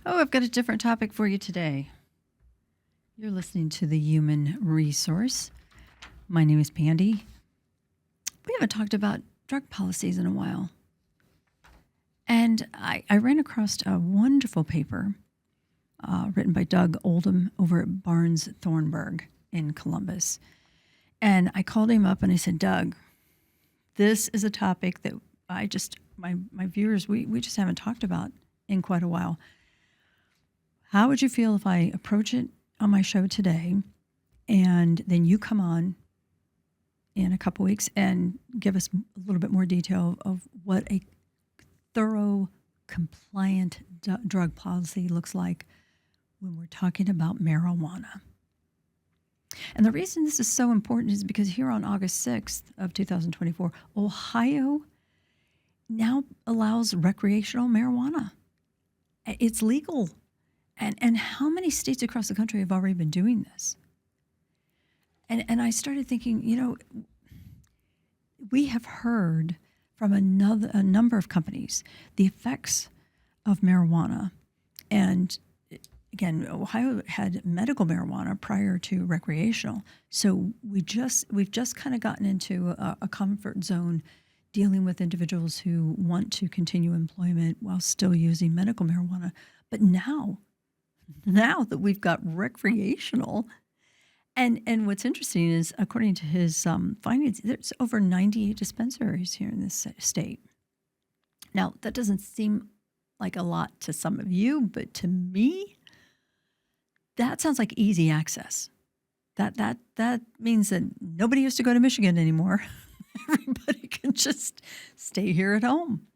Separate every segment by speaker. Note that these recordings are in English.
Speaker 1: Oh, I've got a different topic for you today. You're listening to the Human Resource. My name is Pandy. We haven't talked about drug policies in a while. And I ran across a wonderful paper written by Doug Oldham over at Barnes Thornburg in Columbus. And I called him up and I said, Doug, this is a topic that my viewers, we just haven't talked about in quite a while. How would you feel if I approach it on my show today and then you come on in a couple weeks and give us a little bit more detail of what a thorough, compliant drug policy looks like when we're talking about marijuana? And the reason this is so important is because here on August 6th of 2024, Ohio now allows recreational marijuana. It's legal. And how many states across the country have already been doing this? And I started thinking, we have heard from a number of companies the effects of marijuana. And again, Ohio had medical marijuana prior to recreational. So we've just kind of gotten into a comfort zone dealing with individuals who want to continue employment while still using medical marijuana. But now that we've got recreational, and what's interesting is, according to his findings, there's over 98 dispensaries here in this state. Now, that doesn't seem like a lot to some of you, but to me, that sounds like easy access. That means that nobody has to go to Michigan anymore. Everybody can just stay here at home.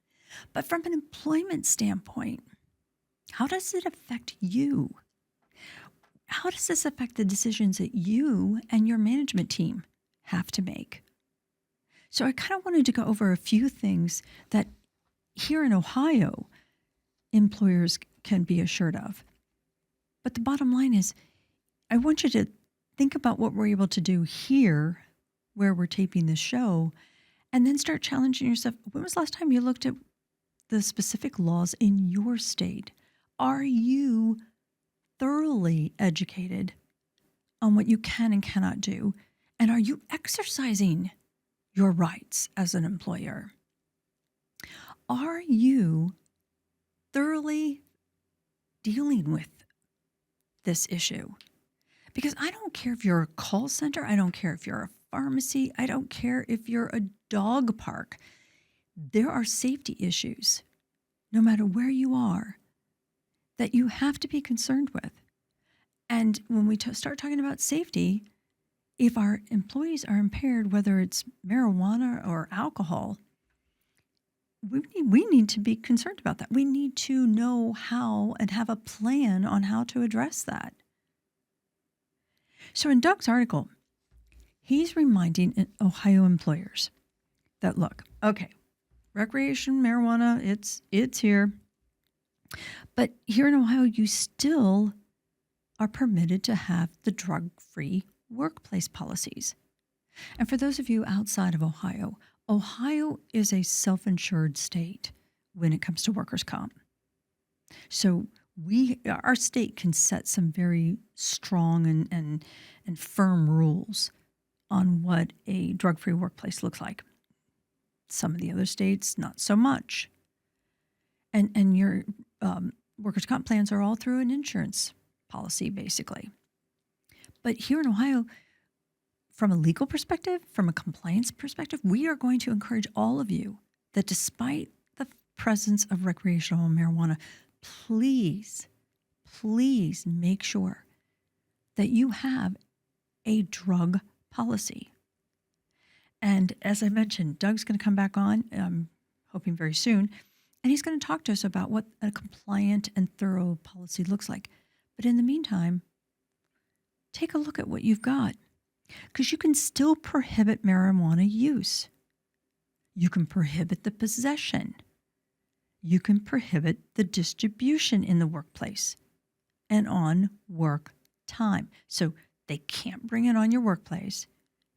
Speaker 1: But from an employment standpoint, how does it affect you? How does this affect the decisions that you and your management team have to make? So I kind of wanted to go over a few things that here in Ohio, employers can be assured of. But the bottom line is, I want you to think about what we're able to do here where we're taping this show, and then start challenging yourself. When was the last time you looked at the specific laws in your state? Are you thoroughly educated on what you can and cannot do? And are you exercising your rights as an employer? Are you thoroughly dealing with this issue? Because I don't care if you're a call center, I don't care if you're a pharmacy, I don't care if you're a dog park. There are safety issues, no matter where you are, that you have to be concerned with. And when we start talking about safety, if our employees are impaired, whether it's marijuana or alcohol, we need to be concerned about that. We need to know how and have a plan on how to address that. So in Doug's article, he's reminding Ohio employers that, look, okay, recreational marijuana, it's here. But here in Ohio, you still are permitted to have the drug-free workplace policies. And for those of you outside of Ohio, Ohio is a self-insured state when it comes to workers' comp. So our state can set some very strong and firm rules on what a drug-free workplace looks like. Some of the other states, not so much. And your workers' comp plans are all through an insurance policy, basically. But here in Ohio, from a legal perspective, from a compliance perspective, we are going to encourage all of you that despite the presence of recreational marijuana, please make sure that you have a drug policy. And as I mentioned, Doug's going to come back on, I'm hoping very soon, and he's going to talk to us about what a compliant and thorough policy looks like. But in the meantime, take a look at what you've got, because you can still prohibit marijuana use. You can prohibit the possession. You can prohibit the distribution in the workplace and on work time. So they can't bring it on your workplace.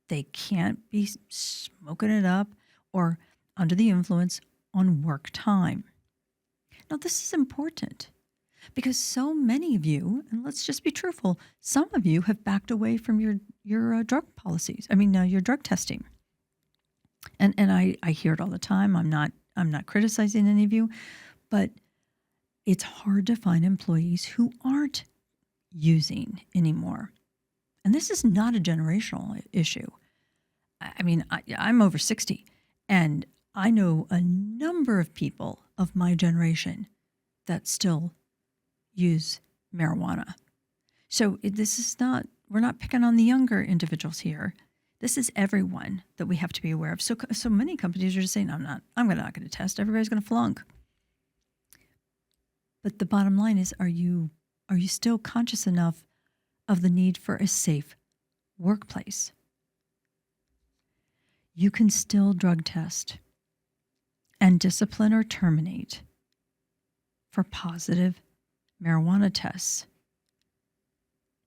Speaker 1: They can't be smoking it up or under the influence on work time. Now, this is important Because so many of you, and let's just be truthful, some of you have backed away from your drug policies. I mean, your drug testing. And I hear it all the time. I'm not criticizing any of you, but it's hard to find employees who aren't using anymore. And this is not a generational issue. I mean, I'm over 60, and I know a number of people of my generation that still use marijuana. So this is not, we're not picking on the younger individuals here. This is everyone that we have to be aware of. So many companies are just saying, I'm not going to test. Everybody's going to flunk. But the bottom line is, are you still conscious enough of the need for a safe workplace? You can still drug test and discipline or terminate for positive marijuana tests.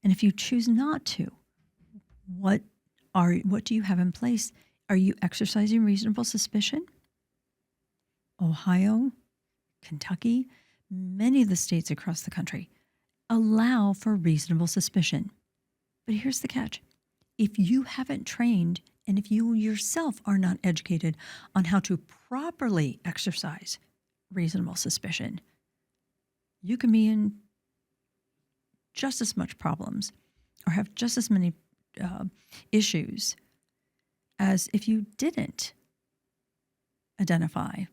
Speaker 1: And if you choose not to, what do you have in place? Are you exercising reasonable suspicion? Ohio, Kentucky, many of the states across the country allow for reasonable suspicion. But here's the catch. If you haven't trained and if you yourself are not educated on how to properly exercise reasonable suspicion, you can be in just as much problems or have just as many issues as if you didn't identify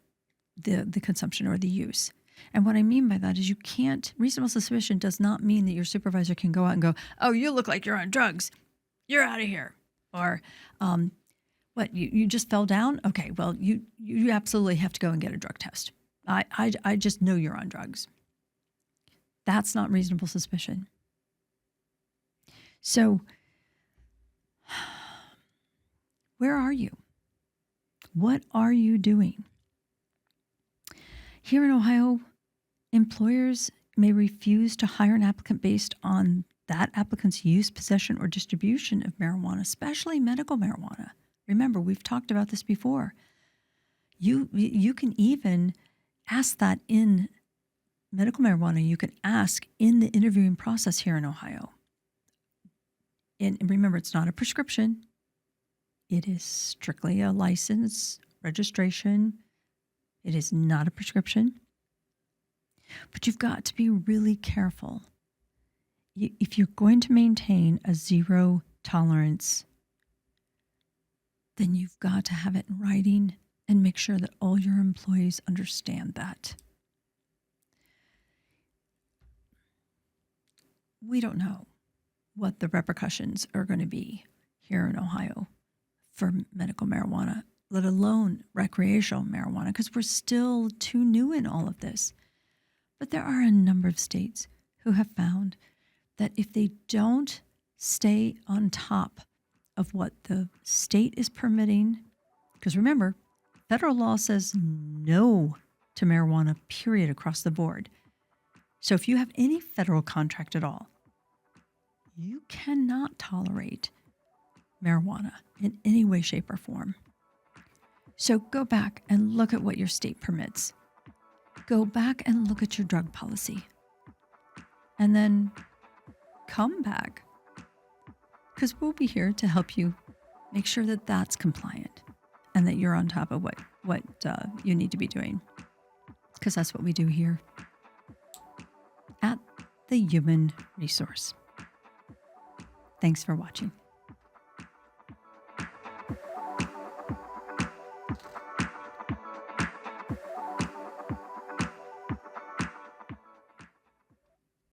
Speaker 1: the consumption or the use. And what I mean by that is reasonable suspicion does not mean that your supervisor can go out and go, oh, you look like you're on drugs. You're out of here. Or, what, you just fell down? Okay, well, you absolutely have to go and get a drug test. I just know you're on drugs. That's not reasonable suspicion. So, where are you? What are you doing? Here in Ohio, employers may refuse to hire an applicant based on that applicant's use, possession, or distribution of marijuana, especially medical marijuana. Remember, we've talked about this before. You can even ask that in medical marijuana. You can ask in the interviewing process here in Ohio. And remember, it's not a prescription. It is strictly a license, registration. It is not a prescription. But you've got to be really careful. If you're going to maintain a zero tolerance, then you've got to have it in writing and make sure that all your employees understand that. We don't know what the repercussions are going to be here in Ohio for medical marijuana, let alone recreational marijuana, because we're still too new in all of this. But there are a number of states who have found that if they don't stay on top of what the state is permitting, because remember, federal law says no to marijuana, period, across the board. So if you have any federal contract at all, you cannot tolerate marijuana in any way, shape, or form. So go back and look at what your state permits. Go back and look at your drug policy. And then come back, because we'll be here to help you make sure that that's compliant and that you're on top of what you need to be doing, because that's what we do here at the Human Resource. Thanks for watching.